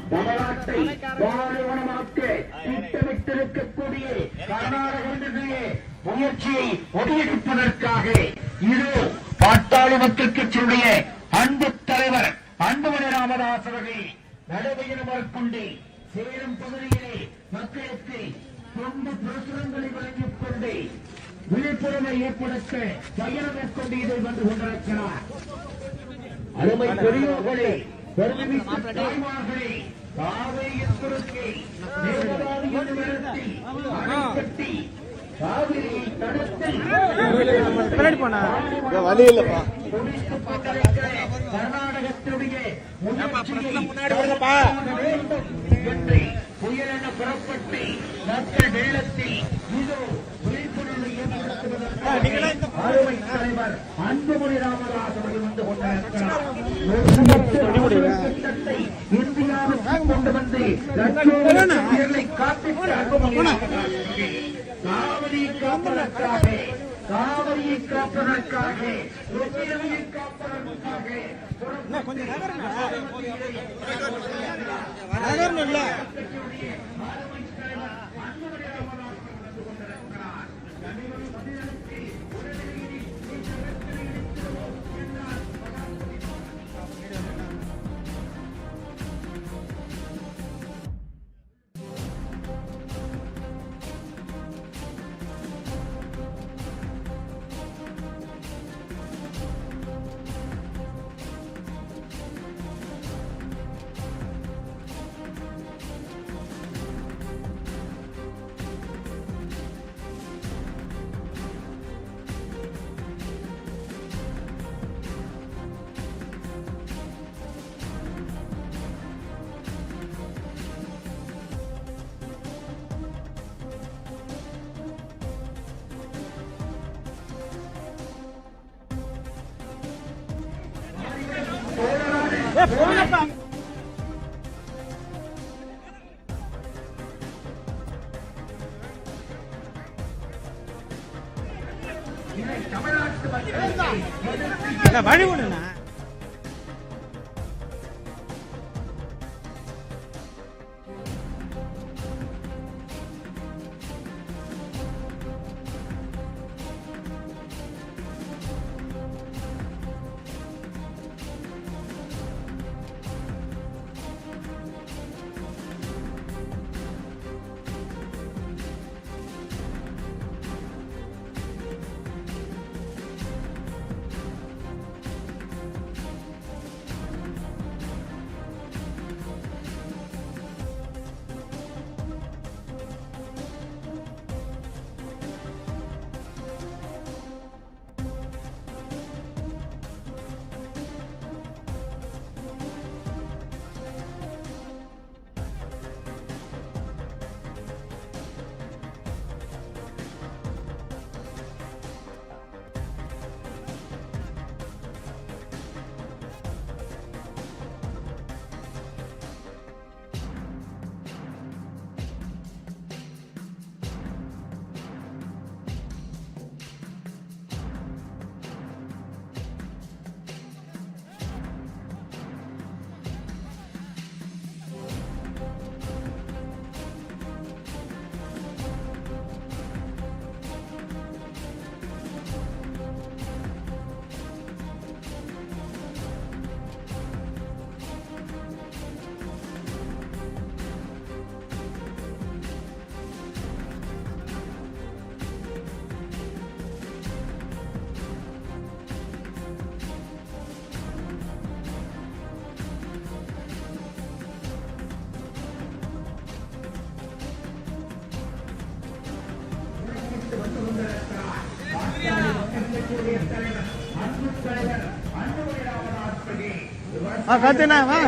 தமிழ்நாட்டை பாலைவனமாக்க திட்டமிட்டிருக்கக்கூடிய கர்நாடக முயற்சியை முறியடிப்பதற்காக இதோ பாட்டாளி மக்கள் கட்சியுடைய அன்பு தலைவர் அன்புமணி ராமதாஸ் அவர்கள் நடைபெற மேற்கொண்டு சேலம் பகுதியிலே மக்களுக்கு தொண்டு பிரசுரங்களை வழங்கிக் கொண்டு விழிப்புணர்வை ஏற்படுத்த பயணம் மேற்கொண்டு இதை வந்து கொண்டிருக்கிறார். அருமை பெரியோர்களே, பெருமிக்க தாய்மார்களே, காவிரியின் குறுக்கே மேகதாது என்று நடத்தி அணை கட்டி காவிரியை தடுத்து வழி இல்லப்பா கர்நாடகத்துடைய என்று புயலென புறப்பட்டு மக்கள் வேளத்தில் இதோ விழிப்புணர்வை ஏற்படுத்துவதற்கு அறுவை தலைவர் அன்புமணி ராமதாஸ் அவர்கள் வந்து கொண்டிருக்கிறார். திட்டத்தை இந்தியாவுக்கு கொண்டு வந்து லட்சோபதிகளை காப்பிட்டு அன்புமணி ராமதாஸ் காவிரியை காப்பதற்காக காவிரியை காப்பதற்காக ஒத்திரவையை காப்பதற்காக கொஞ்சம் நகரம் வழி விடுனா கத்துனா வா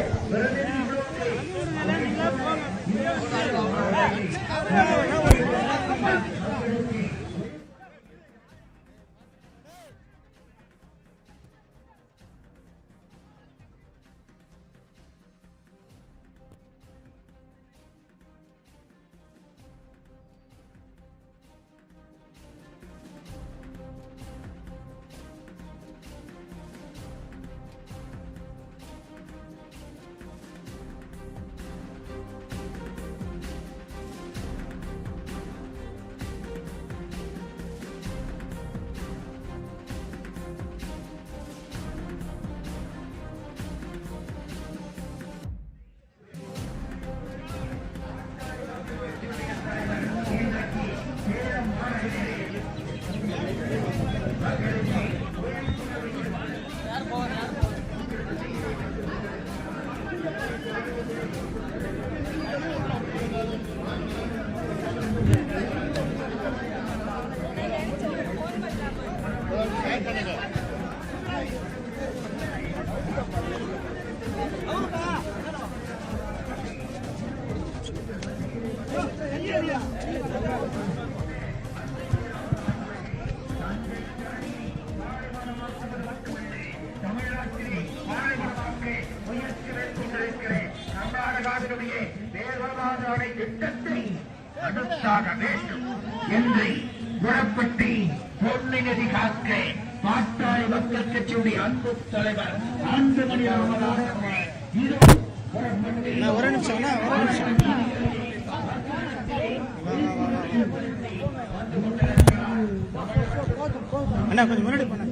அவர்களுடைய தேர்தலாதார திட்டத்தை அடுத்தாக வேண்டும் என்று புறப்பட்டு பொன்னிதி காக்க பாட்டாளி மக்கள் கட்சியுடைய அன்பு தலைவர் அன்புமணி அவர்களாக ஒரு நிமிஷம் ஒரு நிமிஷம் அண்ணா கொஞ்சம் முன்னாடி போன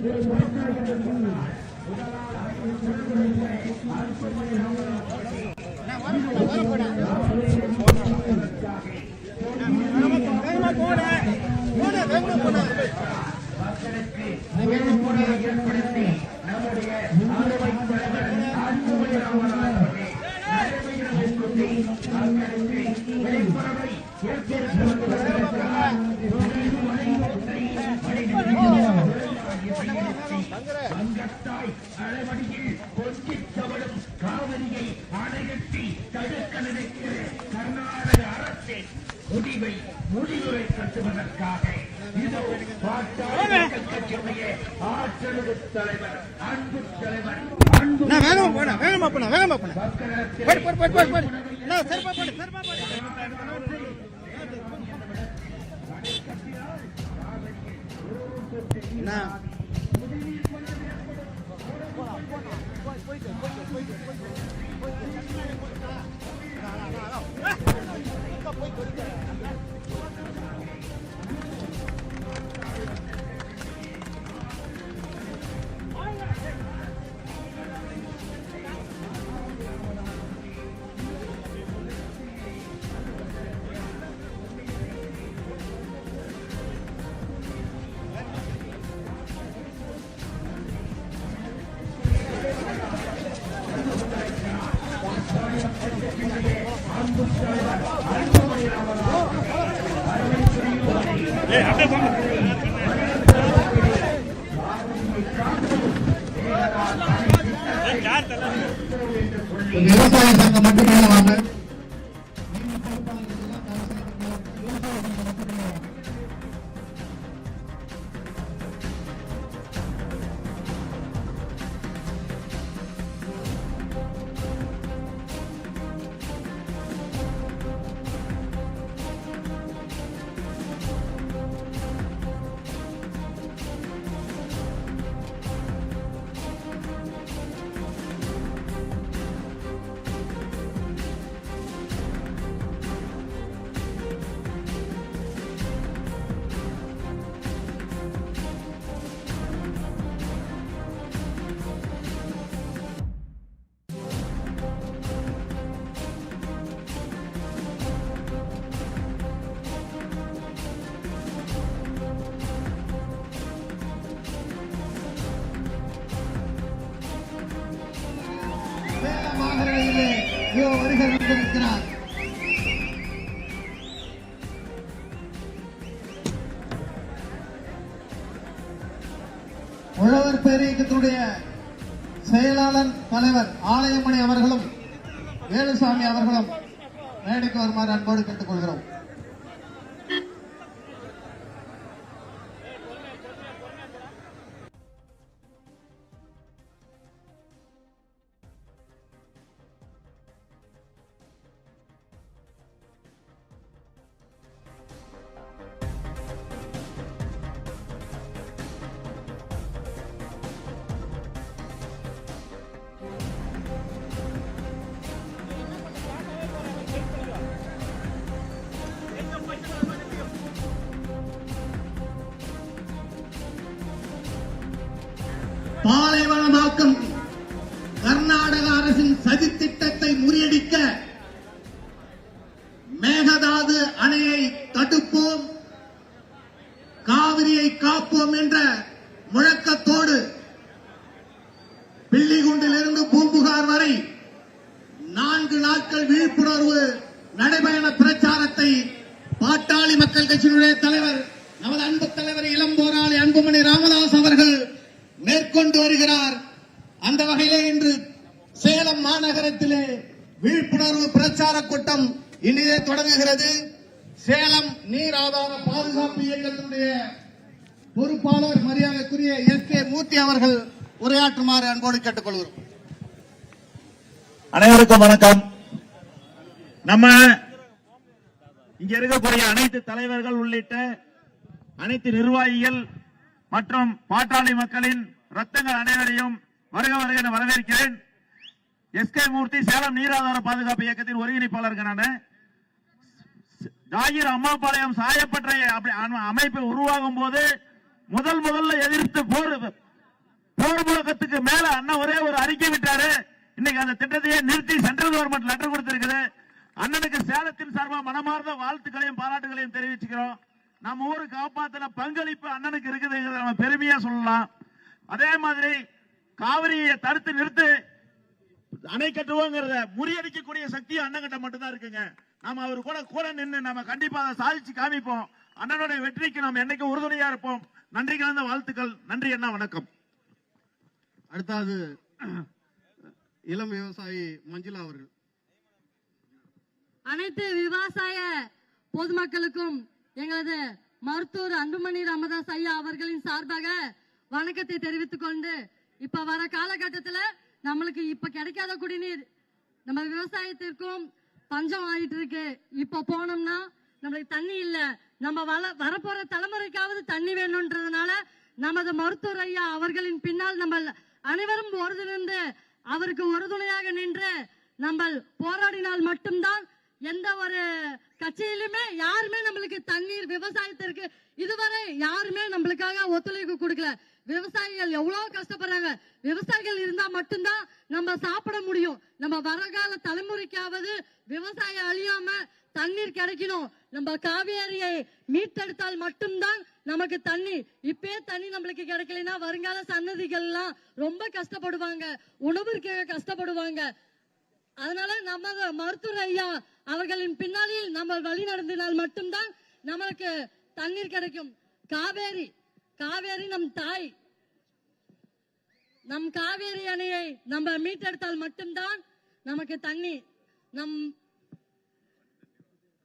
மக்களுக்கு விழிப்புணர்வை ஏற்படுத்தி நம்முடைய ஆளுமை தலைவர் அன்புமணி அவர்களே மக்களுக்கு விழிப்புணர்வை வங்கத்தாய் அளவடியில் கொஞ்சித் தவழும் காவிரியை அணைகட்டி தடுக்க நினைக்கிற கர்நாடக அரசின் முடிவுரை கட்டுவதற்காக இதோ பாட்டாளி கட்சியுடைய ஆற்றலுக்கு தலைவர் அன்பு தலைவர் வேகமா போன விவசாய சங்கம் மட்டுமே வாங்க. வருகிறார். உழவர் பேரியக்கத்தினுடைய செயலாளர் தலைவர் ஆலயமணி அவர்களும் வேலுசாமி அவர்களும் மேடைக்கு வருமாறு அன்போடு கேட்டுக் கொள்கிறோம். பாலைவனமாக்கும் கர்நாடக அரசின் சதி திட்டத்தை முறியடிக்க மேகதாது அணையை தடுப்போம், காவிரியை காப்போம் என்ற முழக்கத்தோடு பில்லிகுண்டிலிருந்து பூம்புகார் வரை 4 நாட்கள் விழிப்புணர்வு நடைபயண பிரச்சாரத்தை பாட்டாளி மக்கள் கட்சியினுடைய தலைவர் நமது அன்பு தலைவர் இளம் போராளி அன்புமணி ராமதாஸ் அவர்கள் மேற்கொண்டு வருகிறார். அந்த வகையிலே இன்று சேலம் மாநகரத்திலே விழிப்புணர்வு பிரச்சார கூட்டம் இனிதே தொடங்குகிறது. சேலம் நீர் ஆதார பாதுகாப்பு இயக்கத்தினுடைய பொறுப்பாளர் மரியாதைக்குரிய எஸ்.கே. மூர்த்தி அவர்கள் உரையாற்றுமாறு அன்போடு கேட்டுக் கொள்கிறோம். அனைவருக்கும் வணக்கம். நம்ம இங்க இருக்கக்கூடிய அனைத்து தலைவர்கள் உள்ளிட்ட அனைத்து நிர்வாகிகள் மற்றும் பாட்டாளி மக்களின் ரத்தங்கள் அனைவரையும் வருக வருக என வரவேற்கிறேன். எஸ்கே மூர்த்தி, சேலம் நீராதார பாதுகாப்பு இயக்கத்தின் ஒருங்கிணைப்பாளர்கள். நான் ஜாகிர் அம்மாபாளையம் சாயப்பற்றை அமைப்பு உருவாகும் போது முதல்ல எதிர்த்து போர் முழக்கத்துக்கு மேல அண்ணன் ஒரே ஒரு அறிக்கை விட்டாரு. இன்னைக்கு அந்த திட்டத்தையே நிறுத்தி சென்ட்ரல் கவர்மெண்ட் லெட்டர் கொடுத்திருக்குது. அண்ணனுக்கு சேலத்தின் சார்பாக மனமார்ந்த வாழ்த்துக்களையும் பாராட்டுகளையும் தெரிவிச்சுக்கிறோம். நம்ம ஊரு காப்பாத்தின பங்களிப்பு அண்ணனுக்கு இருக்குது, நம்ம பெருமையா சொல்லலாம். அதே மாதிரி காவிரியை தடுத்து நிறுத்து அணை கட்டுவோங்கிறத முறியடிக்கக்கூடிய சக்தி அண்ணன் மட்டும்தான் இருக்குங்க. நாம அவரு கூட நின்று நம்ம கண்டிப்பா அதை சாதிச்சு காமிப்போம். அண்ணனுடைய வெற்றிக்கு நாம் என்னைக்கும் உறுதுணையா இருப்போம். நன்றி கலந்த வாழ்த்துக்கள். நன்றி அண்ணா, வணக்கம். அடுத்தது இளம் விவசாயி மஞ்சுளா அவர்கள். அனைத்து விவசாய பொதுமக்களுக்கும் எங்களது மருத்துவர் அன்புமணி ராமதாஸ் ஐயா அவர்களின் சார்பாக வணக்கத்தை தெரிவித்துக் கொண்டு, இப்ப வர காலகட்டத்தில் நம்மளுக்கு இப்ப கிடைக்காத குடிநீர் நம்ம விவசாயத்திற்கும் பஞ்சம் ஆயிட்டு இருக்கு. இப்ப போனோம்னா நம்மளுக்கு தண்ணி இல்ல. நம்ம வரப்போற தலைமுறைக்காவது தண்ணி வேணும்ன்றதுனால நமது மருத்துவர் ஐயா அவர்களின் பின்னால் நம்ம அனைவரும் ஒருங்கிணைந்து அவருக்கு உறுதுணையாக நின்று நம்ம போராடினால் மட்டும்தான் எந்த ஒரு கட்சியிலுமே யாருமே நம்மளுக்கு தண்ணீர் விவசாயத்திற்கு இதுவரை யாருமே நம்மளுக்காக ஒத்துழைப்பு கொடுக்கல. விவசாயிகள் எவ்வளவு கஷ்டப்படுறாங்க. விவசாயிகள் இருந்தா மட்டும்தான் நம்ம சாப்பிட முடியும். நம்ம வரகால தலைமுறைக்காவது விவசாயம் அழியாம தண்ணீர் கிடைக்கணும். நம்ம காவேரியை மீட்டெடுத்தால் மட்டும்தான் நமக்கு தண்ணி. இப்பே தண்ணி நம்மளுக்கு கிடைக்கலன்னா வருங்கால சன்னதிகள் எல்லாம் ரொம்ப கஷ்டப்படுவாங்க, உணவுக்கு கஷ்டப்படுவாங்க. அதனால நம்ம மருத்துவர் ஐயா அவர்களின் பின்னாளில் நம்ம வழி நடந்தினால் மட்டும்தான் நமக்கு தண்ணீர் கிடைக்கும். காவேரி நம் தாய். நம் காவேரி அணையை நம்ம மீட்டெடுத்தால் மட்டும்தான் நமக்கு தண்ணி.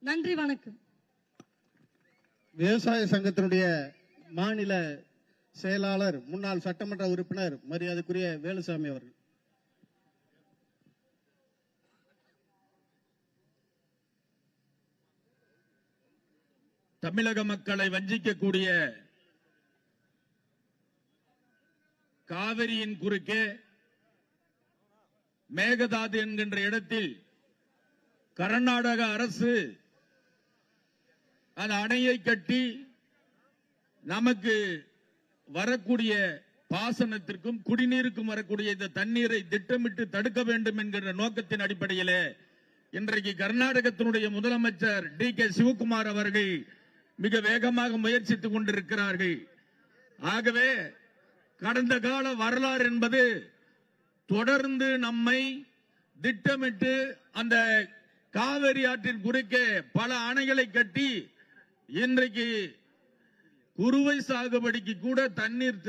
நன்றி, வணக்கம். விவசாய சங்கத்தினுடைய மாநில செயலாளர் முன்னாள் சட்டமன்ற உறுப்பினர் மரியாதைக்குரிய வேலுசாமி அவர்கள். தமிழக மக்களை வஞ்சிக்கக்கூடிய காவிரியின் குறுக்கே மேகதாது என்கின்ற இடத்தில் கர்நாடக அரசு அந்த அணையை கட்டி நமக்கு வரக்கூடிய பாசனத்திற்கும் குடிநீருக்கும் வரக்கூடிய இந்த தண்ணீரை திட்டமிட்டு தடுக்க வேண்டும் என்கிற நோக்கத்தின் அடிப்படையிலே இன்றைக்கு கர்நாடகத்தினுடைய முதலமைச்சர் டி.கே. சிவகுமார் அவர்கள் மிக வேகமாக முயற்சித்துக் கொண்டிருக்கிறார்கள். ஆகவே கடந்த கால வரலாறு என்பது தொடர்ந்து நம்மை திட்டமிட்டு அந்த காவிரி ஆற்றின் குறுக்கே பல அணைகளை கட்டி இன்றைக்கு குறுவை சாகுபடிக்கு கூட தண்ணீர்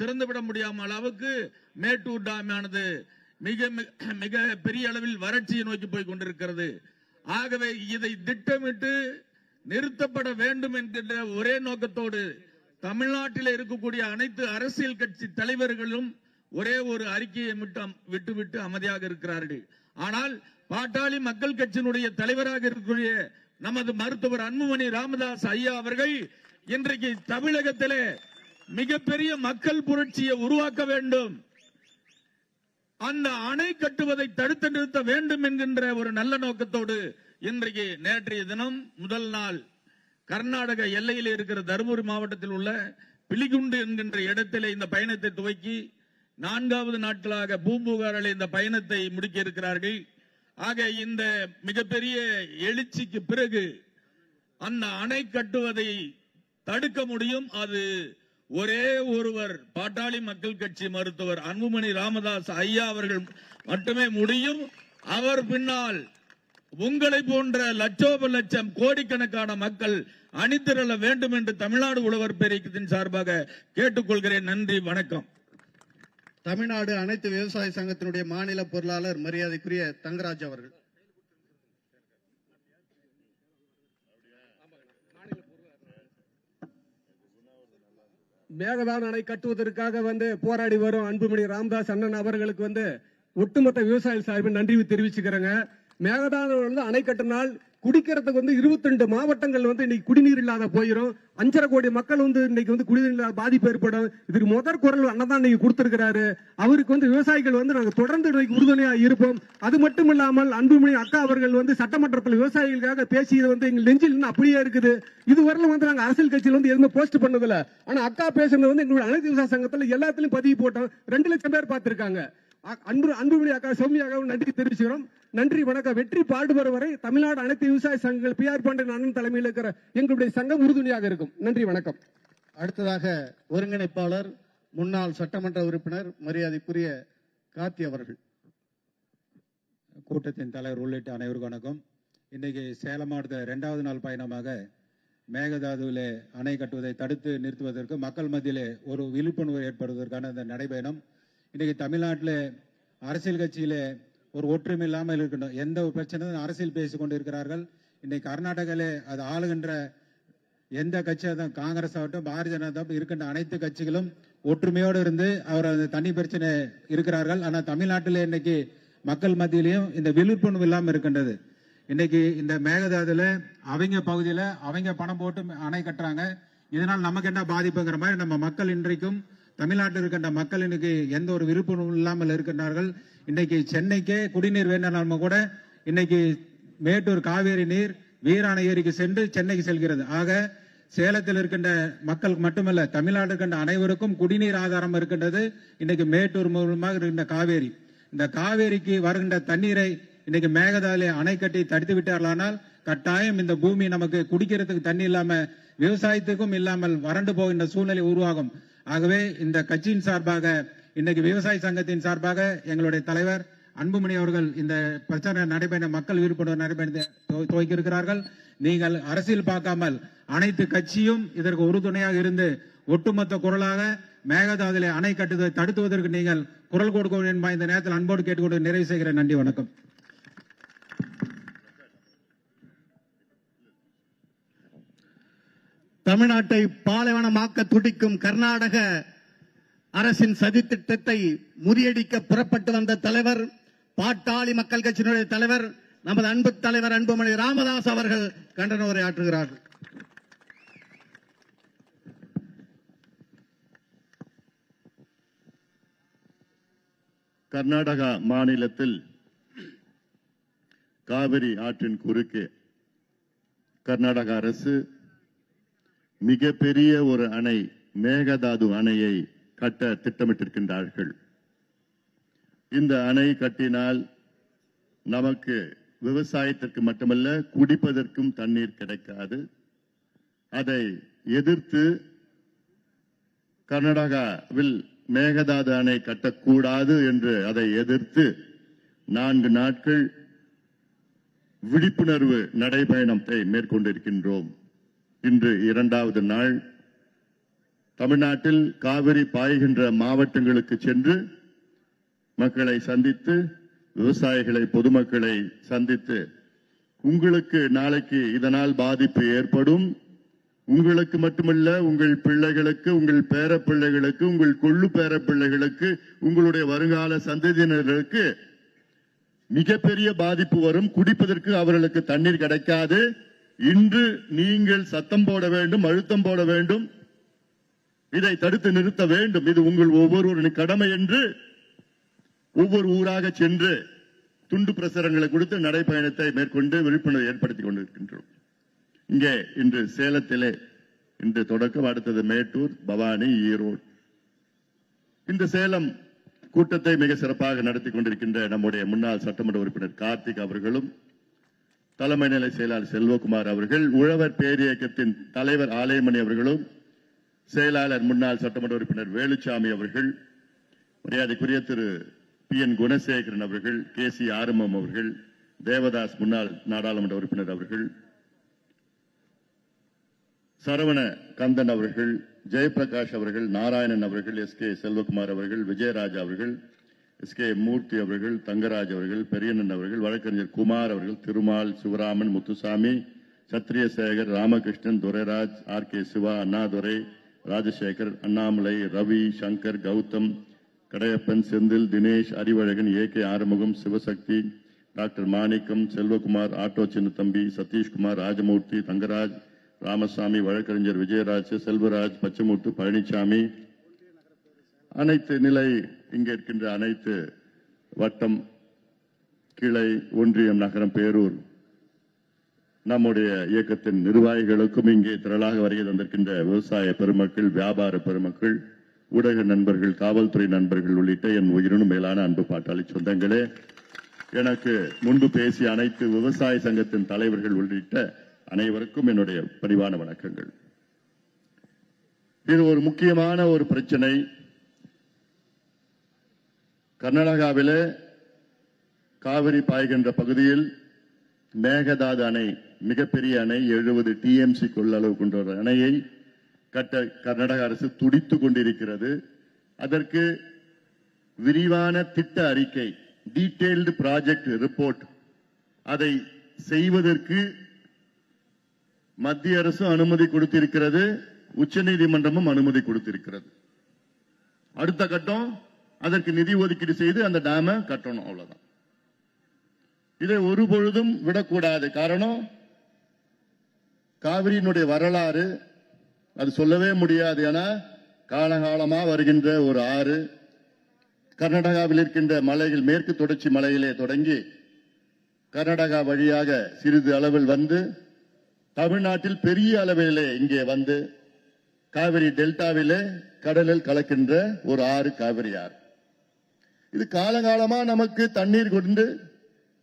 திறந்துவிட முடியாமல் அளவுக்கு மேட்டூர் டேம் ஆனது மிக மிக பெரிய அளவில் வறட்சியை நோக்கி போய் கொண்டிருக்கிறது. ஆகவே இதை திட்டமிட்டு நிறுத்தப்பட வேண்டும் என்கின்ற ஒரே நோக்கத்தோடு தமிழ்நாட்டில் இருக்கக்கூடிய அனைத்து அரசியல் கட்சி தலைவர்களும் ஒரே ஒரு அறிக்கையை விட்டுவிட்டு அமைதியாக இருக்கிறார்கள். ஆனால் பாட்டாளி மக்கள் கட்சியினுடைய தலைவராக இருக்கக்கூடிய நமது மருத்துவர் அன்புமணி ராமதாஸ் ஐயா அவர்கள் இன்றைக்கு தமிழகத்திலே மிகப்பெரிய மக்கள் புரட்சியை உருவாக்க வேண்டும், அந்த அணை கட்டுவதை தடுத்து நிறுத்த வேண்டும் என்கின்ற ஒரு நல்ல நோக்கத்தோடு இன்றைக்கு நேற்றைய தினம் முதல் நாள் கர்நாடக எல்லையில் இருக்கிற தருமபுரி மாவட்டத்தில் உள்ள பிலிகுண்டு என்கின்ற இடத்திலே இந்த பயணத்தை துவக்கி 4வது நாட்களாக பூம்புகாரில் இந்த பயணத்தை முடிக்க இருக்கிறார்கள். ஆக இந்த மிகப்பெரிய எழுச்சிக்கு பிறகு அந்த அணை கட்டுவதை தடுக்க முடியும். அது ஒரே ஒருவர் பாட்டாளி மக்கள் கட்சி மருத்துவர் அன்புமணி ராமதாஸ் ஐயா அவர்கள் மட்டுமே முடியும். அவர் பின்னால் உங்களை போன்ற லட்சோப லட்சம் கோடிக்கணக்கான மக்கள் அணிதிரள வேண்டும் என்று தமிழ்நாடு உழவர் பேரியக்கத்தின் சார்பாக கேட்டுக்கொள்கிறேன். நன்றி, வணக்கம். தமிழ்நாடு அனைத்து விவசாய சங்கத்தினுடைய மாநில பொருளாளர் மரியாதைக்குரிய தங்கராஜ் அவர்கள். மேகதாது அணை கட்டுவதற்காக போராடி வரும் அன்புமணி ராமதாஸ் அண்ணன் அவர்களுக்கு ஒட்டுமொத்த விவசாய சார்பில் நன்றி தெரிவிச்சுக்கிறேங்க. மேகதாது வந்து அணை கட்டினால் குடிக்கிறதுக்கு வந்து 22 மாவட்டங்கள் வந்து இன்னைக்கு குடிநீர் இல்லாத போயிடும். 5.5 கோடி மக்கள் வந்து இன்னைக்கு வந்து குடிநீர் இல்லாத பாதிப்பு ஏற்படும். இதுக்கு முதற் குரல் அண்ணன் தான் இன்னைக்கு கொடுத்திருக்கிறாரு. அவருக்கு வந்து விவசாயிகள் வந்து நாங்க தொடர்ந்து இன்னைக்கு உறுதுணையா இருப்போம். அது மட்டும் இல்லாமல் அன்புமணி அக்கா அவர்கள் வந்து சட்டமன்றத்தில் விவசாயிகளுக்காக பேசியது வந்து எங்க நெஞ்சில் இன்னும் அப்படியே இருக்குது. இதுவரையிலும் வந்து நாங்க அரசியல் கட்சியில் வந்து எதுவுமே போஸ்ட் பண்ணதில்ல. ஆனா அக்கா பேசுறது வந்து எங்களுடைய அனைத்து விவசாய சங்கத்துல எல்லாத்திலும் பதிவு போட்டோம். 2 லட்சம் பேர் பார்த்திருக்காங்க. அன்புமணி அக்கா சௌமியாகவும் நன்றி தெரிவிச்சுக்கிறோம். நன்றி, வணக்கம். வெற்றி பாடுபடும் வரை தமிழ்நாடு அனைத்து விவசாய சங்கங்கள் PR பாண்டியன் அண்ணன் தலைமையில் இருக்கிற எங்களுடைய சங்கம் உறுதுணையாக இருக்கும். நன்றி, வணக்கம். அடுத்ததாக ஒருங்கிணைப்பாளர் முன்னாள் சட்டமன்ற உறுப்பினர் மரியாதைக்குரிய கார்த்தி அவர்கள். கூட்டத்தின் தலைவர் உள்ளிட்ட அனைவருக்கும் வணக்கம். இன்னைக்கு சேலம் மாவட்ட 2வது நாள் பயணமாக மேகதாதுவிலே அணை கட்டுவதை தடுத்து நிறுத்துவதற்கு மக்கள் மத்தியிலே ஒரு விழிப்புணர்வு ஏற்படுவதற்கான இந்த நடைபயணம். இன்னைக்கு தமிழ்நாட்டில் அரசியல் கட்சியிலே ஒரு ஒற்றுமை இல்லாமல் இருக்கணும். எந்த ஒரு பிரச்சனையும் அரசியல் பேசிக் கொண்டு இருக்கிறார்கள். இன்னைக்கு கர்நாடகாவிலே அது ஆளுகின்ற எந்த கட்சியாக காங்கிரஸ் ஆகட்டும் பாரதிய ஜனதா இருக்கின்ற அனைத்து கட்சிகளும் ஒற்றுமையோடு இருந்து அவர் அந்த தனி பிரச்சனை இருக்கிறார்கள். ஆனால் தமிழ்நாட்டில் இன்னைக்கு மக்கள் மத்தியிலையும் இந்த விழிப்புணர்வு இல்லாமல் இருக்கின்றது. இன்னைக்கு இந்த மேகதாதுல அவங்க பகுதியில் அவங்க பணம் போட்டு அணை கட்டுறாங்க. இதனால் நமக்கு என்ன பாதிப்புங்கிற மாதிரி நம்ம மக்கள் இன்றைக்கும் தமிழ்நாட்டில் இருக்கின்ற மக்கள் இன்னைக்கு எந்த ஒரு விழிப்புணர்வு இல்லாமல் இருக்கின்றார்கள். இன்னைக்கு சென்னைக்கே குடிநீர் வேண்டாம் கூட இன்னைக்கு மேட்டூர் காவேரி நீர் வீராணை ஏரிக்கு சென்று சென்னைக்கு செல்கிறது. ஆக சேலத்தில் இருக்கின்ற மக்களுக்கு மட்டுமல்ல தமிழ்நாடு இருக்கின்ற அனைவருக்கும் குடிநீர் ஆதாரம் இருக்கின்றது. இன்னைக்கு மேட்டூர் மூலமாக இருக்கின்ற காவேரி, இந்த காவேரிக்கு வருகின்ற தண்ணீரை இன்னைக்கு மேகதாதுல அணை கட்டி தடுத்து விட்டார்களானால் கட்டாயம் இந்த பூமி நமக்கு குடிக்கிறதுக்கு தண்ணி இல்லாம விவசாயத்துக்கும் இல்லாமல் வறண்டு போகின்ற சூழ்நிலை உருவாகும். ஆகவே இந்த கட்சியின் சார்பாக இன்னைக்கு விவசாய சங்கத்தின் சார்பாக எங்களுடைய தலைவர் அன்புமணி அவர்கள் இந்த பிரச்சனை நடைபெற மக்கள் விழிப்புணர்வு நடைபெற துவக்கியிருக்கிறார்கள். நீங்கள் அரசியல் பார்க்காமல் அனைத்து கட்சியும் இதற்கு உறுதுணையாக இருந்து ஒட்டுமொத்த குரலாக மேகதாதுல அணை கட்டுவதை தடுத்துவதற்கு நீங்கள் குரல் கொடுக்க வேண்டும் என்பதை இந்த நேரத்தில் அன்போடு கேட்டுக்கொண்டு நிறைவு செய்கிறேன். நன்றி, வணக்கம். தமிழ்நாட்டை பாலைவனமாக்க துடிக்கும் கர்நாடக அரசின் சதி திட்டத்தை முறியடிக்க புறப்பட்டு வந்த தலைவர், பாட்டாளி மக்கள் கட்சியினுடைய தலைவர், நமது அன்பு தலைவர் அன்புமணி ராமதாஸ் அவர்கள் கண்டன உரையாற்றுகிறார்கள். கர்நாடகா மாநிலத்தில் காவிரி ஆற்றின் குறுக்கே கர்நாடக அரசு மிகப்பெரிய ஒரு அணை மேகதாது அணையை கட்ட திட்டமிட்டிருக்கின்றார்கள். இந்த அணை கட்டினால் நமக்கு விவசாயத்திற்கு மட்டுமல்ல குடிப்பதற்கும் தண்ணீர் கிடைக்காது. அதை எதிர்த்து கர்நாடகாவில் மேகதாது அணை கட்டக்கூடாது என்று அதை எதிர்த்து 4 நாட்கள் விழிப்புணர்வு நடைபயணத்தை மேற்கொண்டிருக்கின்றோம். இன்று 2வது நாள். தமிழ்நாட்டில் காவிரி பாய்கின்ற மாவட்டங்களுக்கு சென்று மக்களை சந்தித்து விவசாயிகளை பொதுமக்களை சந்தித்து உங்களுக்கு நாளைக்கு இதனால் பாதிப்பு ஏற்படும், உங்களுக்கு மட்டுமல்ல உங்கள் பிள்ளைகளுக்கு, உங்கள் பேர பிள்ளைகளுக்கு, உங்கள் கொள்ளு பேர பிள்ளைகளுக்கு, உங்களுடைய வருங்கால சந்ததியினர்களுக்கு மிகப்பெரிய பாதிப்பு வரும், குடிப்பதற்கு அவர்களுக்கு தண்ணீர் கிடைக்காது. இன்று நீங்கள் சத்தம் போட வேண்டும், அழுத்தம் போட வேண்டும், இதை தடுத்து நிறுத்த வேண்டும். இது உங்கள் ஒவ்வொருவரின் கடமை என்று ஒவ்வொரு ஊராக சென்று துண்டு பிரசுரங்களை கொடுத்து நடைபயணத்தை மேற்கொண்டு விழிப்புணர்வு ஏற்படுத்திக் கொண்டிருக்கின்றோம். இங்கே இன்று சேலத்திலே இன்று தொடக்கம், அடுத்தது மேட்டூர், பவானி, ஈரோடு. இந்த சேலம் கூட்டத்தை மிக சிறப்பாக நடத்தி கொண்டிருக்கின்ற நம்முடைய முன்னாள் சட்டமன்ற உறுப்பினர் கார்த்திக் அவர்களும், தலைமை நிலை செயலாளர் செல்வகுமார் அவர்கள், உழவர் பேரியக்கத்தின் தலைவர் ஆலயமணி அவர்களும், செயலாளர் முன்னாள் சட்டமன்ற உறுப்பினர் வேலுச்சாமி அவர்கள், மரியாதைக்குரிய திரு PN குணசேகரன் அவர்கள், KC ஆறுமுகம் அவர்கள், தேவதாஸ் முன்னாள் நாடாளுமன்ற உறுப்பினர் அவர்கள், சரவண கந்தன் அவர்கள், ஜெயபிரகாஷ் அவர்கள், நாராயணன் அவர்கள், SK செல்வகுமார் அவர்கள், விஜயராஜ் அவர்கள், SK மூர்த்தி அவர்கள், தங்கராஜ் அவர்கள், பெரியண்ணன் அவர்கள், வழக்கறிஞர் குமார் அவர்கள், Thirumal, Sivaraman, Muthusamy, Sathriyasekar, Ramakrishnan, Durairaj, RK Siva, Annadurai, Rajasekar, Annamalai, Ravi, Shankar, Gautam, Kadaiyappan, Senthil, Dinesh, Arivazhagan, AK Arumugam, Sivasakthi, doctor Manickam, Selvakumar, auto Chinnathambi, Sathishkumar, Rajamoorthy, Thangaraj, Ramasamy, வழக்கறிஞர் விஜயராஜ், செல்வராஜ், பச்சமுத்து, பழனிசாமி, அனைத்து நிலை இங்கே இருக்கின்ற அனைத்து வட்டம், கிளை, ஒன்றியம், நகரம், பேரூர் நம்முடைய இயக்கத்தின் நிர்வாகிகளுக்கும் இங்கே திரளாக வருகை தந்திருக்கின்ற விவசாய பெருமக்கள், வியாபார பெருமக்கள், ஊடக நண்பர்கள், காவல்துறை நண்பர்கள் உள்ளிட்ட என் உயிரினும் மேலான அன்பு பாட்டாளி சொந்தங்களே, எனக்கு முன்பு பேசிய அனைத்து விவசாய சங்கத்தின் தலைவர்கள் உள்ளிட்ட அனைவருக்கும் என்னுடைய பணிவான வணக்கங்கள். இது ஒரு முக்கியமான ஒரு பிரச்சனை. கர்நாடகாவிலே காவிரி பாய்கின்ற பகுதியில் மேகதாது அணை, மிகப்பெரிய அணை, 70 TMC கொள்ளளவு கொண்ட ஒரு அணையை கட்ட கர்நாடக அரசு துடித்துக் கொண்டிருக்கிறது. அதற்கு விரிவான திட்ட அறிக்கை, டீடைல்டு ப்ராஜெக்ட் ரிப்போர்ட், அதை செய்வதற்கு மத்திய அரசு அனுமதி கொடுத்திருக்கிறது, உச்சநீதிமன்றமும் அனுமதி கொடுத்திருக்கிறது. அடுத்த கட்டம் அதற்கு நிதி ஒதுக்கீடு செய்து அந்த டேமை கட்டணும், அவ்வளவுதான். இதை ஒரு பொழுதும் விடக்கூடாது. காரணம், காவிரியினுடைய வரலாறு அது சொல்லவே முடியாது. என காலகாலமா வருகின்ற ஒரு ஆறு, கர்நாடகாவில் இருக்கின்ற மலைகள், மேற்கு தொடர்ச்சி மலையிலே தொடங்கி கர்நாடகா வழியாக சிறிது அளவில் வந்து தமிழ்நாட்டில் பெரிய அளவிலே இங்கே வந்து காவிரி டெல்டாவிலே கடலில் கலக்கின்ற ஒரு ஆறு காவிரி ஆறு. இது காலகாலமா நமக்கு தண்ணீர் கொண்டு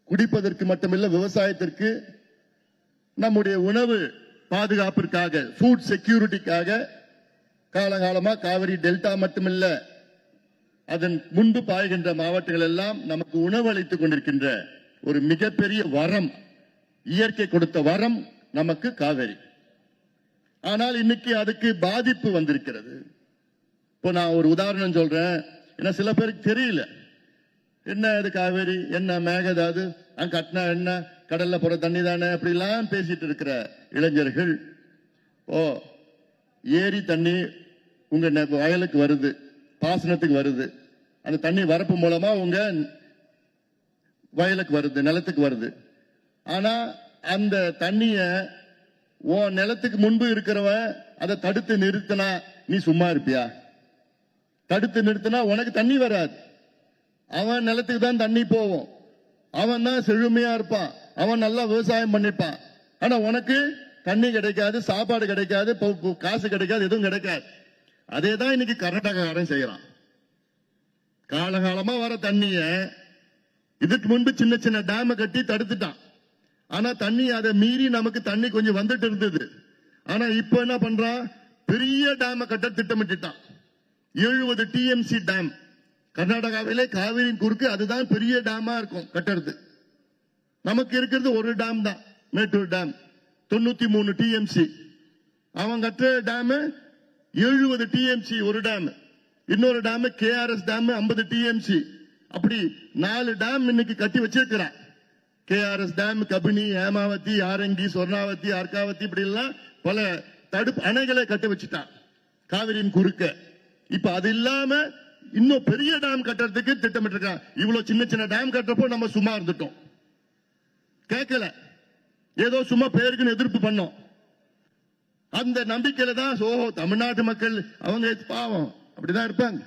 குடிப்பதற்கு மட்டுமில்லை, விவசாயத்திற்கு, நம்முடைய உணவு பாதுகாப்பிற்காக, ஃபுட் செக்யூரிட்டிக்காக காலகாலமா காவிரி டெல்டா மட்டுமில்ல, அதன் முன்பு பாய்கின்ற மாவட்டங்கள் எல்லாம் நமக்கு உணவு அளித்துக் கொண்டிருக்கின்ற ஒரு மிகப்பெரிய வரம், இயற்கை கொடுத்த வரம் நமக்கு காவிரி. ஆனால் இன்னைக்கு அதுக்கு பாதிப்பு வந்திருக்கிறது. இப்போ நான் ஒரு உதாரணம் சொல்றேன், ஏன்னா சில பேருக்கு தெரியல, என்ன இது காவேரி, என்ன மேகதாது, அங்க கட்டினா என்ன, கடல்ல போற தண்ணி தானே, அப்படிலாம் பேசிட்டு இருக்கிற இளைஞர்கள், ஓ ஏரி தண்ணி உங்க வயலுக்கு வருது, பாசனத்துக்கு வருது, அந்த தண்ணி வரப்பு மூலமா உங்க வயலுக்கு வருது, நிலத்துக்கு வருது. ஆனா அந்த தண்ணிய உன் நிலத்துக்கு முன்பு இருக்கிறவன் அதை தடுத்து நிறுத்தினா நீ சும்மா இருப்பியா? தடுத்து நிறுத்தினா உனக்கு தண்ணி வராது, அவன் நிலத்துக்கு தான் தண்ணி போவோம், அவன் தான் செழுமையா இருப்பான், அவன் நல்லா விவசாயம் பண்ணிப்பான். ஆனா உனக்கு தண்ணி கிடைக்காது, சாப்பாடு கிடைக்காது, காசு கிடைக்காது, எதுவும் கிடைக்காது. அதே தான் இன்னைக்கு கர்நாடகாரன் செய்யறான். காலகாலமா வர தண்ணிய இதுக்கு முன்பு சின்ன சின்ன டேம் கட்டி தடுத்துட்டான். ஆனா தண்ணி அதை மீறி நமக்கு தண்ணி கொஞ்சம் வந்துட்டு இருந்தது. ஆனா இப்ப என்ன பண்றான், பெரிய டேம் கட்ட திட்டமிட்டுட்டான். 70 TMC டேம் கர்நாடகாவிலே காவிரியின் குறுக்கு, அதுதான் பெரிய டேமா இருக்கும் கட்டுறது. நமக்கு இருக்கிறது ஒரு டேம் தான், மேட்டூர் டேம், 93 TMC. அவன் கட்டுற டேம் 70 TMC ஒரு டேம். இன்னொரு டேம் KRS டேம் 50 TMC. அப்படி 4 டேம் இன்னைக்கு கட்டி வச்சிருக்கிறான். KRS டேம், கபினி, ஹேமாவதி, ஆரங்கி, சொர்ணாவதி, அர்க்காவதி, இப்படி எல்லாம் பல தடுப்பு அணைகளை கட்டி வச்சுட்டான் காவிரியின் குறுக்க. இப்ப அது இல்லாம இன்னும் பெரிய டேம் கட்டுறதுக்கு திட்டமிட்டு இருக்கான். இவ்வளவு சின்ன சின்ன டேம் கட்டுறப்போ நம்ம சும்மா இருந்துட்டோம், கேட்கல, ஏதோ சும்மா பேருக்குன்னு எதிர்ப்பு பண்ணோம். அந்த நம்பிக்கையில தான் தமிழ்நாட்டு மக்கள் அவங்க பாவம் அப்படிதான் இருப்பாங்க.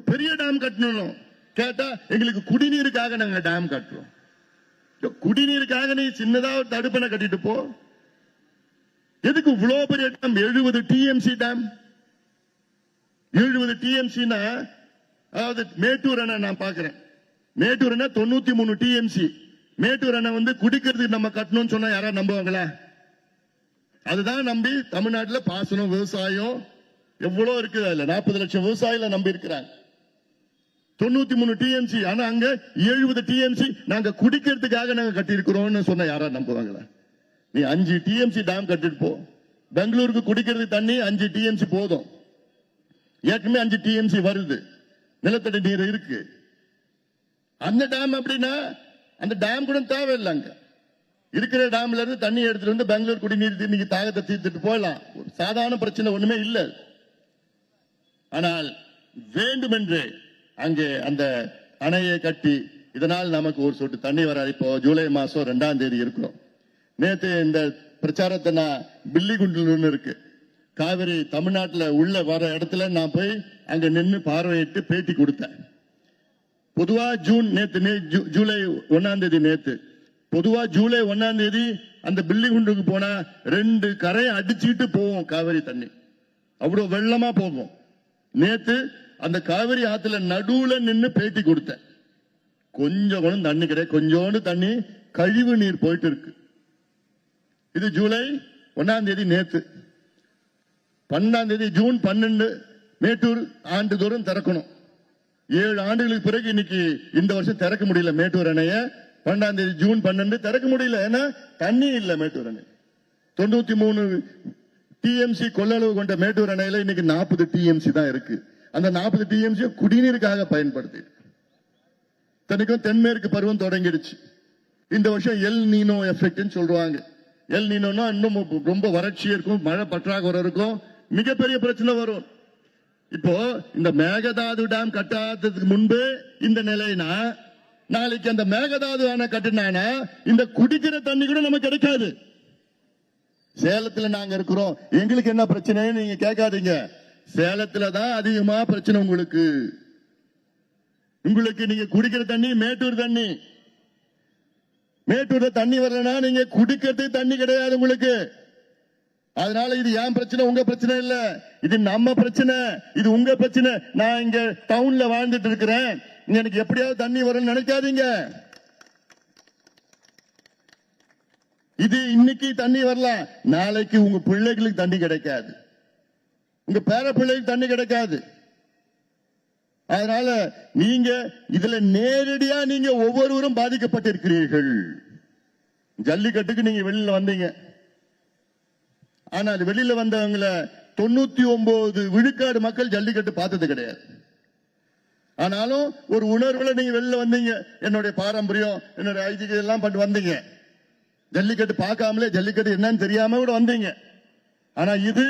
பெரிய டேம் கட்டணும் கேட்டா எங்களுக்கு குடிநீருக்காக நாங்க டேம் கட்டுறோம். குடிநீருக்காக நீ சின்னதா ஒரு தடுப்பணை கட்டிட்டு போ, எதுக்கு இவ்வளவு பெரிய டேம்? 70 TMC dam. 70 TMCனா, அதாவது மேட்டூர் அணை நான் பாக்குறேன், மேட்டூர் அணை 93 TMC. மேட்டூர் அணை வந்து குடிக்கிறதுக்கு நம்ம கட்டணும்னு சொன்னா யாராவது நம்புவாங்களா? அதுதான் நம்பி தமிழ்நாட்டில் பாசனம், விவசாயம் எவ்வளவு இருக்குது, அதுல 40 லட்சம் விவசாயிகளை நம்பி இருக்கிறாங்க. 93 TMC. ஆனா அங்க 70 TMC நாங்க குடிக்கிறதுக்காக நாங்க கட்டி இருக்கிறோம்னு சொன்ன யாராவது நம்புவாங்களா? நீ 5 TMC டேம் கட்டிட்டு போ, பெங்களூருக்கு குடிக்கிறதுக்கு தண்ணி 5 TMC போதும். ஏற்கனவே 5 TMC வருது, நிலத்தடி நீர் இருக்கு. அந்த டேம் அப்படின்னா அந்த டேம் கூட தேவையில்லை. அங்க இருக்கிற டேம்ல இருந்து தண்ணி எடுத்துட்டு வந்து பெங்களூர் குடிநீர் நீங்க தாகத்தை தீர்த்துட்டு போகலாம், சாதாரண பிரச்சனை ஒண்ணுமே இல்லை. ஆனால் வேண்டுமென்று அங்கே அந்த அணையை கட்டி இதனால் நமக்கு ஒரு சொட்டு தண்ணி வராது. இப்போ ஜூலை மாசம் 2ஆம் தேதி இருக்கிறோம். நேத்து இந்த பிரச்சாரத்தை நான் பில்லிகுண்டில் இருக்கு காவிரி தமிழ்நாட்டில் உள்ள வர இடத்துல நான் போய் அங்க நின்று பார்வையிட்டு பேட்டி கொடுத்தேன். பொதுவா ஜூலை 1ஆம் தேதி நேத்து பொதுவா ஜூலை 1ஆம் தேதி அந்த பில்லிகுண்டுக்கு போனா 2 கரையை அடிச்சுட்டு போவோம் காவிரி தண்ணி, அவ்வளவு வெள்ளமா போகும். நேத்து அந்த காவிரி ஆத்துல நடுவுல நின்று பேட்டி கொடுத்தேன். கொஞ்சம் தண்ணி கிடையாது, கொஞ்சோண்டு தண்ணி கழிவு நீர் போயிட்டு இருக்கு. இது ஜூலை 1ஆம் தேதி நேத்து. 12ஆம் தேதி ஜூன் 12 மேட்டூர் ஆண்டுதோறும் திறக்கணும். 7 ஆண்டுகளுக்கு பிறகு இன்னைக்கு இந்த வருஷம் திறக்க முடியல மேட்டூர் அணைய. 12ஆம் தேதி ஜூன் 12 திறக்க முடியல, ஏன்னா தண்ணி இல்ல மேட்டூர் அணை. 93 டிஎம்சி கொள்ளளவு கொண்ட மேட்டூர் அணையில இன்னைக்கு 40 டிஎம்சி தான் இருக்கு. அந்த 40 டிஎம்சி குடிநீருக்காக பயன்படுத்தி தனிக்கும் தென்மேற்கு பருவம் தொடங்கிடுச்சு. இந்த வருஷம் எல் நீனோ எஃபெக்ட் சொல்றாங்க. எல் நீனோனா இன்னும் ரொம்ப வறட்சி இருக்கும், மழை பற்றாக்குறை இருக்கும், மிகப்பெரிய பிரச்சனை வரும். இப்போ இந்த மேகதாது டேம் கட்டாததுக்கு முன்பு இந்த நிலைனா நாளைக்கு அந்த மேகதாது அணை கட்டினானா இந்த குடிக்கிற தண்ணி கூட நமக்கு கிடைக்காது. சேலத்துல நாங்க இருக்கிறோம், எங்களுக்கு என்ன பிரச்சனை நீங்க கேட்காதீங்க. சேலத்துல தான் அதிகமா பிரச்சனை உங்களுக்கு. நீங்க குடிக்கிற தண்ணி மேட்டூர் தண்ணி, மேட்டூர்ல தண்ணி வரலன்னா நீங்க குடிக்கிறதுக்கு தண்ணி கிடையாது உங்களுக்கு. அதனால இது ஏன் பிரச்சனை, உங்க பிரச்சனை இல்ல, இது நம்ம பிரச்சனை, இது உங்க பிரச்சனை. நான் இங்க டவுன்ல வாழ்ந்துட்டு இருக்கிறேன், எனக்கு எப்படியாவது தண்ணி வரும்னு நினைக்காதீங்க. இது இன்னைக்கு தண்ணி வரலாம், நாளைக்கு உங்க பிள்ளைகளுக்கு தண்ணி கிடைக்காது, உங்க பேர பிள்ளைகளுக்கு தண்ணி கிடைக்காது. அதனால நீங்க இதுல நேரடியா நீங்க ஒவ்வொருவரும் பாதிக்கப்பட்டிருக்கிறீர்கள். ஜல்லிக்கட்டுக்கு நீங்க வெளியில வந்தீங்க, ஆனா அது வெளியில வந்தவங்கள 99 விழுக்காடு மக்கள் ஜல்லிக்கட்டு பார்த்தது கிடையாது. ஆனாலும் ஒரு உணர்வுல நீங்க வெளியில வந்தீங்க, என்னுடைய பாரம்பரியம் என்னுடைய ஐதீகம் எல்லாம் பண்ணிட்டு வந்தீங்க. ஜல்லிக்கட்டு பார்க்காமலே ஜல்லிக்கட்டு என்னன்னு தெரியாம கூட வந்தீங்க. ஆனா இது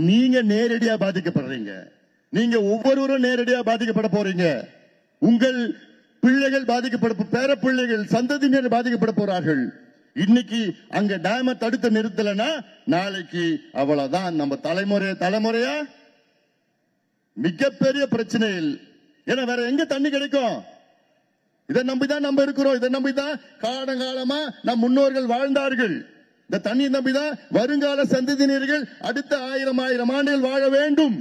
நீங்க நேரடியா பாதிக்கப்படுறீங்க, நீங்க ஒவ்வொருவரும் நேரடியா பாதிக்கப்பட போறீங்க. உங்கள் பிள்ளைகள் பாதிக்கப்பட, பேர பிள்ளைகள் சந்ததியினர் பாதிக்கப்பட போறார்கள். இன்னைக்கு அங்க டேம தடுத்து நிறுத்தலன்னா நாளைக்கு அவ்வளவுதான். நம்ம தலைமுறையா மிகப்பெரிய பிரச்சனையில். ஏன்னா வேற எங்க தண்ணி கிடைக்கும்? இதை நம்பிதான் நம்ம இருக்கிறோம், இதை நம்பிதான் காலங்காலமா நம் முன்னோர்கள் வாழ்ந்தார்கள். இந்த தண்ணி நம்பிதான் வருங்கால சந்ததியினர்கள் அடுத்த 1000 ஆண்டுகள் வாழ வேண்டும்.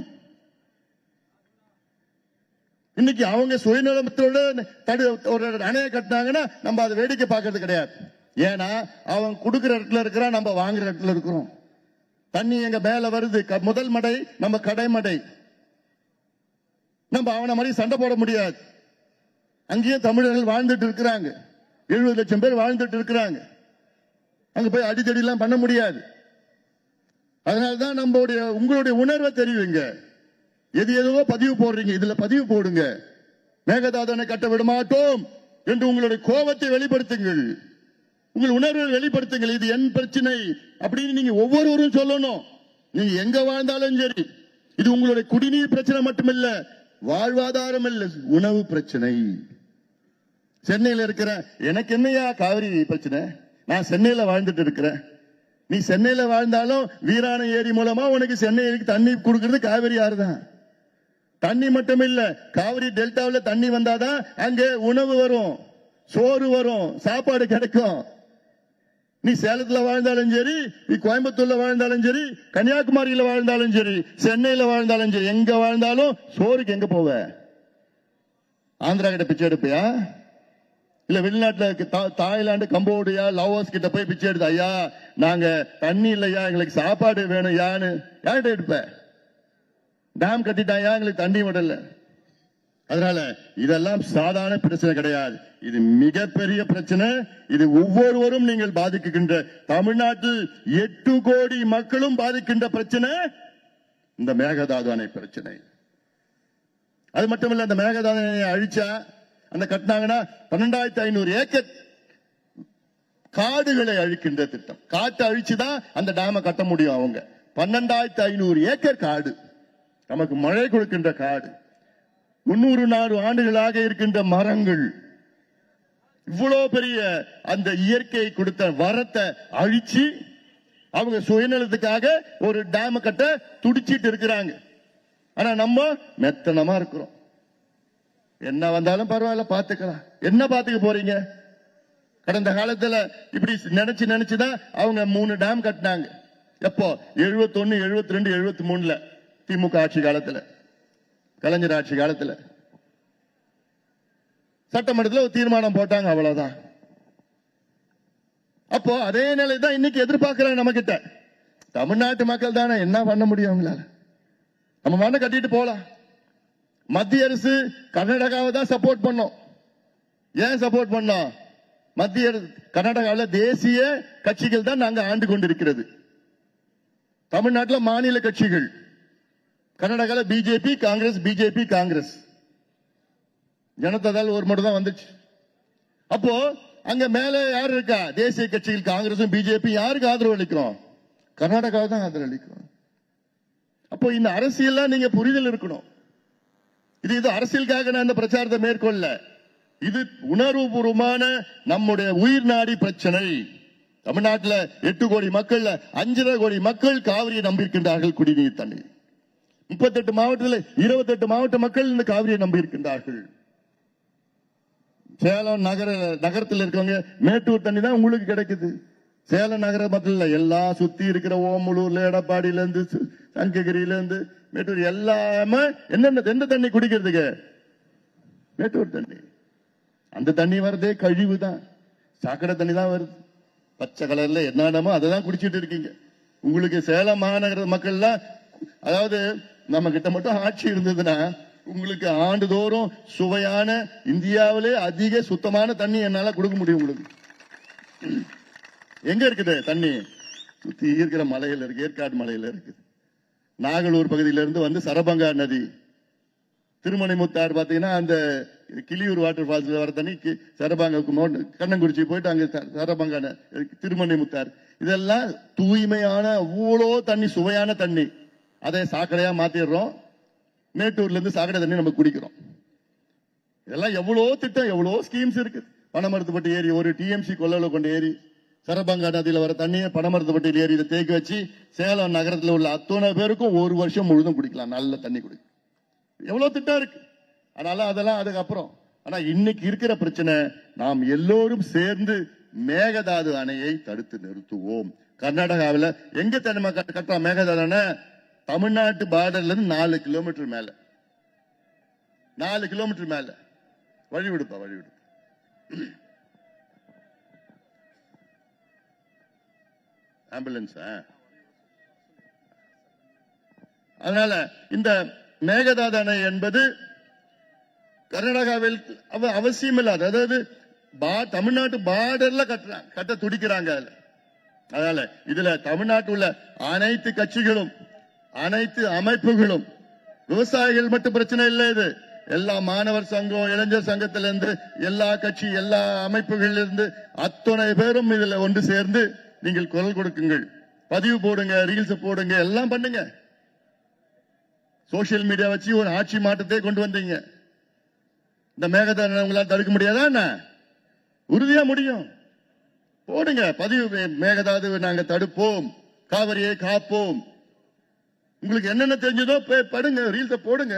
இன்னைக்கு அவங்க சுயநலத்தோட ஒரு அணையை கட்டினாங்கன்னா நம்ம அதை வேடிக்கை பார்க்கறது கிடையாது. ஏன்னா அவன் கொடுக்கிற இடத்துல இருக்கிறான், நம்ம வாங்குற இடத்துல இருக்கிறோம். தண்ணி எங்க மேல வருது, முதல் மடை நம்ம கடைமடை, நம்ம அவனை மாதிரி சண்டை போட முடியாது. அங்கேயும் தமிழர்கள் வாழ்ந்துட்டு இருக்கிறாங்க, 70 லட்சம் பேர் வாழ்ந்துட்டு இருக்கிறாங்க. அங்க போய் அடித்தடி எல்லாம் பண்ண முடியாது. அதனாலதான் நம்மளுடைய உங்களுடைய உணர்வை தெரியுங்க. எது எதுவோ பதிவு போடுறீங்க, இதுல பதிவு போடுங்க. மேகதாதுவை கட்ட விட மாட்டோம் என்று உங்களுடைய கோபத்தை வெளிப்படுத்துங்கள், உங்கள் உணர்வை வெளிப்படுத்துங்கள். இது என் பிரச்சனை அப்படின்னு நீங்க ஒவ்வொருவரும் சொல்லணும். நீங்க எங்க வாழ்ந்தாலும் சரி, இது உங்களுடைய குடிநீர் பிரச்சனை மட்டுமில்ல, வாழ்வாதாரம் இல்ல, உணவு பிரச்சனை. சென்னையில இருக்கிற எனக்கு என்னையா காவிரி பிரச்சனை? நான் சென்னையில வாழ்ந்துட்டு இருக்கிறேன். நீ சென்னையில வாழ்ந்தாலும் வீராணை ஏரி மூலமா உனக்கு சென்னைக்கு தண்ணி கொடுக்கிறது காவிரி ஆறு தான். தண்ணி மட்டும் இல்ல, காவிரி டெல்டாவில் தண்ணி வந்தாதான் அங்கே உணவு வரும், சோறு வரும், சாப்பாடு கிடைக்கும். நீ சேலத்துல வாழ்ந்தாலும் சரி, நீ கோயம்புத்தூர்ல வாழ்ந்தாலும் சரி, கன்னியாகுமரியில வாழ்ந்தாலும் சரி, சென்னையில வாழ்ந்தாலும் சரி, எங்க வாழ்ந்தாலும் சோறுக்கு எங்க போவ? ஆந்திரா கிட்ட பிச்சை எடுப்பியா? இல்ல வெளிநாட்டுல தாய்லாந்து, கம்போடியா, லாவோஸ் கிட்ட போய் பிச்சை எடுத்த, ஐயா நாங்க தண்ணி இல்லையா, எங்களுக்கு சாப்பாடு வேணும் யான்னு யார்கிட்ட எடுப்ப? டேம் கட்டிட்டாயா, எங்களுக்கு தண்ணி விடல. அதனால இதெல்லாம் சாதாரண பிரச்சனை கிடையாது, இது மிகப்பெரிய பிரச்சனை. இது ஒவ்வொருவரும் நீங்கள் பாதிக்கின்ற, தமிழ்நாட்டில் 8 கோடி மக்களும் பாதிக்கின்ற பிரச்சனை இந்த மேகதாது அணை பிரச்சனை. அது மட்டும் இல்ல, அந்த மேகதாது அணையை அழிச்சா, அந்த கட்டினாங்கன்னா 12,500 ஏக்கர் காடுகளை அழிக்கின்ற திட்டம். காட்டை அழிச்சுதான் அந்த டேமை கட்ட முடியும். அவங்க 12,500 ஏக்கர் காடு, நமக்கு மழை கொடுக்கின்ற காடு, 300 ஆண்டுகளாக இருக்கின்ற மரங்கள், இவ்வளவு பெரிய அந்த இயற்கை கொடுத்த வரத்தை அழிச்சு அவங்க சுயநலத்துக்காக ஒரு டேம் கட்ட துடிச்சிட்டு இருக்கிறாங்க. ஆனா நம்ம மெத்தனமா இருக்கிறோம். என்ன வந்தாலும் பரவாயில்ல, பாத்துக்கலாம். என்ன பாத்துக்க போறீங்க? கடந்த காலத்துல இப்படி நினைச்சுதான் அவங்க 3 டேம் கட்டினாங்க. எப்போ? 71, 72, 73 திமுக ஆட்சி காலத்துல, கலைஞர் ஆட்சி காலத்துல சட்டமன்றத்தில் ஒரு தீர்மானம் போட்டாங்க, அவ்வளவுதான். அப்போ அதே நிலை தான் இன்னைக்கு எதிர்பார்க்கிறாங்க நம்ம கிட்ட. தமிழ்நாட்டு மக்கள் தானே, என்ன பண்ண முடியும் அவங்களால? நம்ம மண்ணை கட்டிட்டு போலாம். மத்திய அரசு கர்நாடகாவை தான் சப்போர்ட் பண்ணோம். ஏன் சப்போர்ட் பண்ணோம்? மத்திய கர்நாடகாவில் தேசிய கட்சிகள் தான் நாங்க ஆண்டு கொண்டிருக்கிறது. தமிழ்நாட்டில் மாநில கட்சிகள், கர்நாடகாவில் பிஜேபி காங்கிரஸ், பிஜேபி காங்கிரஸ், ஜனதாதள் ஒரு மட்டும் தான் வந்துச்சு. அப்போ அங்க மேல யாரு இருக்கா? தேசிய கட்சிகள் காங்கிரசும் பிஜேபி. யாருக்கு ஆதரவு அளிக்கிறோம்? கர்நாடகாவை தான் ஆதரவு அளிக்கிறோம். அப்போ இந்த அரசியல் நீங்க புரிதல் இருக்கணும். இது அரசியலுக்காக நான் இந்த பிரச்சாரத்தை மேற்கொள்ள. இது உணர்வுபூர்வமான நம்முடைய உயிர் நாடி பிரச்சனை. தமிழ்நாட்டில் 8 கோடி மக்கள், 5.5 கோடி மக்கள் காவிரியை நம்பியிருக்கின்றார்கள். குடிநீர் தண்ணீர் 38 மாவட்டத்தில் 28 மாவட்ட மக்கள் இந்த காவிரியை நம்பியிருக்கின்றார்கள். சேலம் நகரத்தில் இருக்கவங்க மேட்டூர் தண்ணி தான் உங்களுக்கு கிடைக்குது. சேலம் நகரம் மட்டும் இல்ல, எல்லாம் சுத்தி இருக்கிற ஓமலூர்ல, எடப்பாடியில இருந்து, சங்ககிரியில இருந்து, மேட்டூர் எல்லாமே எந்த தண்ணி குடிக்கிறதுக்கு? மேட்டூர் தண்ணி. அந்த தண்ணி வரதே கழிவு தான், சாக்கடை தண்ணி தான் வருது. பச்சை கலர்ல என்னமோ அதை தான் குடிச்சிட்டு இருக்கீங்க. உங்களுக்கு சேலம் மாநகர மக்கள்லாம், அதாவது நம்ம கிட்ட மட்டும் ஆட்சி இருந்ததுன்னா உங்களுக்கு ஆண்டுதோறும் சுவையான, இந்தியாவிலே அதிக சுத்தமான தண்ணி என்னால கொடுக்க முடியும். உங்களுக்கு எங்க இருக்குது தண்ணி? சுத்தி இருக்கிற மலையில இருக்கு, ஏற்காடு மலையில இருக்குது. நாகலூர் பகுதியிலிருந்து வந்து சரபங்கா நதி, திருமணிமுத்தாறு பாத்தீங்கன்னா அந்த கிளியூர் வாட்டர் ஃபால்ஸ்ல வர தண்ணி சரபங்கா, கண்ணங்குறிச்சி போயிட்டு அங்க சரபங்கா, திருமணிமுத்தாறு, இதெல்லாம் தூய்மையான அவ்வளோ தண்ணி, சுவையான தண்ணி. அதை சாக்கடையா மாத்திடுறோம். மேட்டூர்ல இருந்து சாக்கடை தண்ணி நம்ம குடிக்கிறோம். இதெல்லாம் எவ்வளவு திட்டம், எவ்வளவு ஸ்கீம்ஸ் இருக்கு. பனமரத்துப்பட்டி ஏரி, ஒரு டிஎம்சி கொள்ளளவு கொண்ட ஏரி, சரபங்கா நதியில வர தண்ணியை பனமரத்துப்பட்டி ஏரியில தேக்கி வச்சு சேலம் நகரத்தில் உள்ள அத்தனை பேருக்கும் 1 வருஷம் முழுதும் குடிக்கலாம், நல்ல தண்ணி குடிக்கும். எவ்வளவு திட்டம் இருக்கு. அதனால அதெல்லாம் அதுக்கப்புறம். ஆனா இன்னைக்கு இருக்கிற பிரச்சனை, நாம் எல்லோரும் சேர்ந்து மேகதாது அணையை தடுத்து நிறுத்துவோம். கர்நாடகாவில் எங்க தனிமை கட்டுறோம் மேகதாது அணை? தமிழ்நாட்டு பார்டர்ல இருந்து 4 கிலோமீட்டர் மேல, 4 கிலோமீட்டர் மேல. வழிவிடுப்பா, வழிவிடு. ஆம்புலன்ஸ். அதனால இந்த மேகதாது அணை என்பது கர்நாடகாவில் அவசியம் இல்லாத, அதாவது தமிழ்நாட்டு பார்டர்ல கட்ட துடிக்கிறாங்க. அதனால இதுல தமிழ்நாட்டில் உள்ள அனைத்து கட்சிகளும், அனைத்து அமைப்புகளும், விவசாயிகள் மட்டும் பிரச்சனை இல்லை. இது எல்லா மாணவர் சங்கம், இளைஞர் சங்கத்திலிருந்து, எல்லா கட்சி, எல்லா அமைப்புகள் இருந்து அத்தனை பேரும் இதுல ஒன்று சேர்ந்து நீங்கள் குரல் கொடுக்குங்கள். பதிவு போடுங்க, ரீல்ஸ் போடுங்க, எல்லாம் பண்ணுங்க. சோசியல் மீடியா வச்சு ஒரு ஆட்சி மாற்றத்தை கொண்டு வந்தீங்க. இந்த மேகதாது உங்களால் தடுக்க முடியாதா? என்ன உறுதியா முடியும். போடுங்க பதிவு, மேகதாது நாங்க தடுப்போம், காவிரியை காப்போம். உங்களுக்கு என்னென்ன தெரிஞ்சதோ படுங்க, ரீல்ஸ போடுங்க.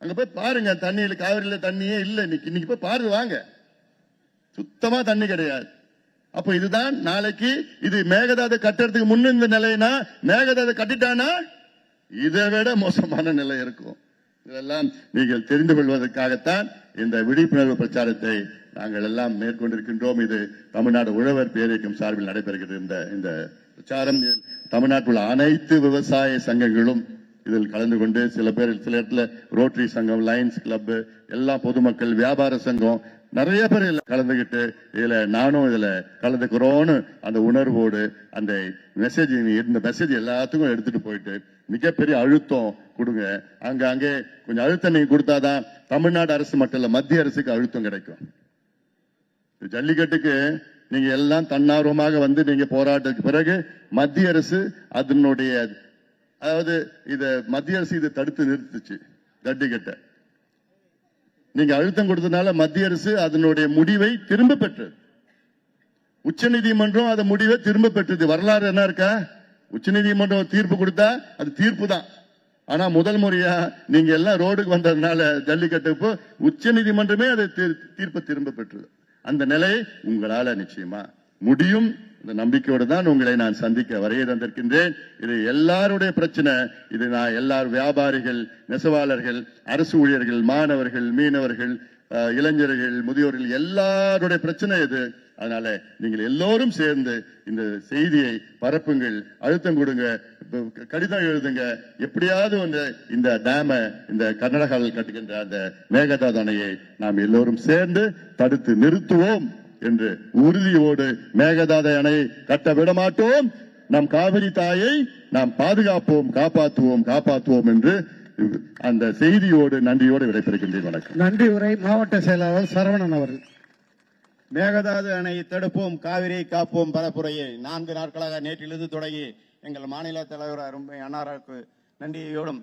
அங்க போய் பாருங்க, தண்ணியில, காவிரியில தண்ணியே இல்லை. இன்னைக்கு போய் பாருங்க, வாங்க, சுத்தமா தண்ணி கிடையாது. அப்ப இதுதான் நாளைக்கு இது மேகதாது கட்டுறதுக்கு முன்ன இந்த நிலைனா, மேகதாது கட்டிட்டானா இதை விட மோசமான நிலை இருக்கும். இதெல்லாம் நீங்கள் தெரிந்து கொள்வதற்காகத்தான் இந்த விழிப்புணர்வு பிரச்சாரத்தை நாங்கள் எல்லாம் மேற்கொண்டிருக்கின்றோம். இது தமிழ்நாடு உழவர் பேரியக்கம் சார்பில் நடைபெறுகிற இந்த பிரச்சாரம். தமிழ்நாட்டில் அனைத்து விவசாய சங்கங்களும் இதில் கலந்து கொண்டு, சில இடத்துல ரோட்டரி சங்கம், லயன்ஸ் கிளப், எல்லா பொதுமக்கள், வியாபார சங்கம், நிறைய பேர் கலந்துகிட்டு இதுல நானும் இதுல கலந்துக்கிறோன்னு அந்த உணர்வோடு அந்த மெசேஜ், இந்த மெசேஜ் எல்லாத்துக்கும் எடுத்துட்டு போயிட்டு மிகப்பெரிய அழுத்தம் கொடுங்க. அங்கே கொஞ்சம் அழுத்தம் நீங்க கொடுத்தாதான் தமிழ்நாடு அரசு மட்டும் இல்ல, மத்திய அரசுக்கு அழுத்தம் கிடைக்கும். ஜல்லிக்கட்டுக்கு நீங்க எல்லாம் தன்னார்வமாக வந்து நீங்க போராட்டத்துக்கு பிறகு மத்திய அரசு அதனுடைய, அதாவது மத்திய அரசு இதை தடுத்து நிறுத்துச்சு. ஜல்லிக்கட்டை நீங்க அழுத்தம் கொடுத்ததுனால மத்திய அரசு அதனுடைய முடிவை திரும்ப பெற்றது. உச்சநீதிமன்றம் அந்த முடிவை திரும்ப பெற்றது. வரலாறு என்ன இருக்கா? உச்சநீதிமன்றம் தீர்ப்பு கொடுத்தா அது தீர்ப்பு தான். ஆனா முதல் முறையா நீங்க எல்லாம் ரோடுக்கு வந்ததுனால ஜல்லிக்கட்டு உச்சநீதிமன்றமே அது தீர்ப்பை திரும்ப பெற்றது. அந்த நிலை உங்களால நிச்சயமா முடியும். இந்த நம்பிக்கையோடு தான் உங்களை நான் சந்திக்க வருகை தந்திருக்கின்றேன். இது எல்லாருடைய பிரச்சனை. இது நான் எல்லாரும் வியாபாரிகள், நெசவாளர்கள், அரசு ஊழியர்கள், மாணவர்கள், மீனவர்கள், இளைஞர்கள், முதியோர்கள் எல்லாருடைய பிரச்சனை இது. அதனால நீங்கள் எல்லோரும் சேர்ந்து இந்த செய்தியை பரப்புங்கள், அழுத்தம் கொடுங்க, கடிதம் எழுதுங்க. எப்படியாவது இந்த டேம, இந்த கர்நாடகாவில் கட்டுகின்ற அந்த மேகதாது அணையை நாம் எல்லோரும் சேர்ந்து தடுத்து நிறுத்துவோம் என்று உறுதியோடு மேகதாது அணையை கட்ட விட மாட்டோம். நம் காவிரி தாயை நாம் பாதுகாப்போம், காப்பாற்றுவோம் என்று அந்த செய்தியோடு நன்றியோடு விடைபெறுகின்றேன். வணக்கம். நன்றி உரை மாவட்ட செயலாளர் சரவணன் அவர்கள். மேகதாது அணையை தடுப்போம், காவிரியை காப்போம் பரப்புரையை 4 நாட்களாக நேற்றிலிருந்து தொடங்கி எங்கள் மாநில தலைவர் அருமை அன்னாருக்கு நன்றியோடும்